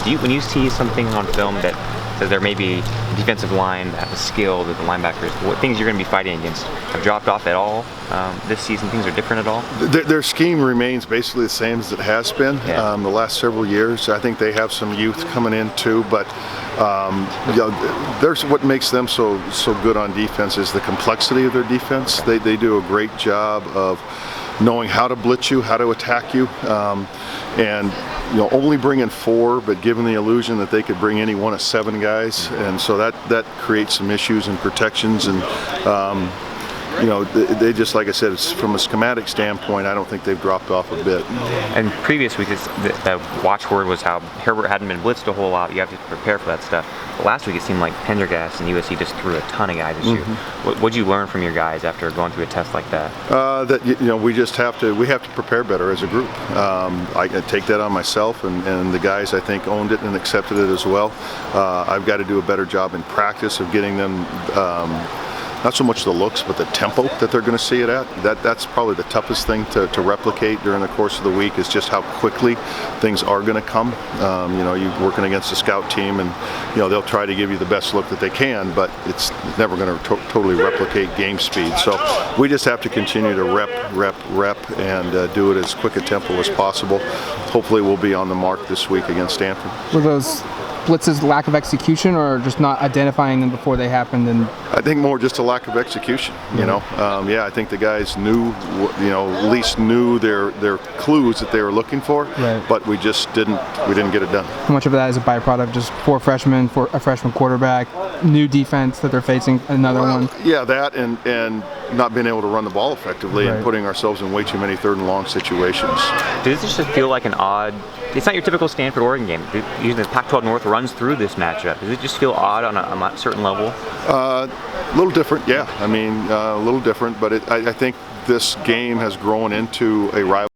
When you see something on film that says there may be a defensive line that has a skill that the linebackers, what things you're going to be fighting against have dropped off at all this season? Things are different at all? Their scheme remains basically the same as it has been the last several years. I think they have some youth coming in too, but there's what makes them so good on defense is the complexity of their defense. They do a great job of knowing how to blitz you, how to attack you, and only bringing 4, but giving the illusion that they could bring any one of 7 guys, and so that creates some issues and protections, and they just, like I said, it's from a schematic standpoint, I don't think they've dropped off a bit. And previous week, the watchword was how Herbert hadn't been blitzed a whole lot. You have to prepare for that stuff. But last week, it seemed like Pendergast and USC just threw a ton of guys at you. What'd you learn from your guys after going through a test like that? We just have to prepare better as a group. I take that on myself, and the guys I think owned it and accepted it as well. I've got to do a better job in practice of getting them. Not so much the looks, but the tempo that they're going to see it at. That's probably the toughest thing to replicate during the course of the week is just how quickly things are going to come. You're working against a scout team, and they'll try to give you the best look that they can, but it's never going to totally replicate game speed. So we just have to continue to rep, and do it as quick a tempo as possible. Hopefully, we'll be on the mark this week against Stanford. Were those blitzes lack of execution, or just not identifying them before they happened? And I think more just a lack of execution. I think the guys knew, at least knew their clues that they were looking for, but we just didn't get it done. How much of that is a byproduct of just 4 freshmen, for a freshman quarterback, new defense that they're facing, another one? Yeah, that and not being able to run the ball effectively and putting ourselves in way too many 3rd and long situations. Does this just feel like an odd? It's not your typical Stanford-Oregon game. Usually the Pac-12 North runs through this matchup. Does it just feel odd on a certain level? A little different, yeah. I mean, a little different, but I think this game has grown into a rivalry.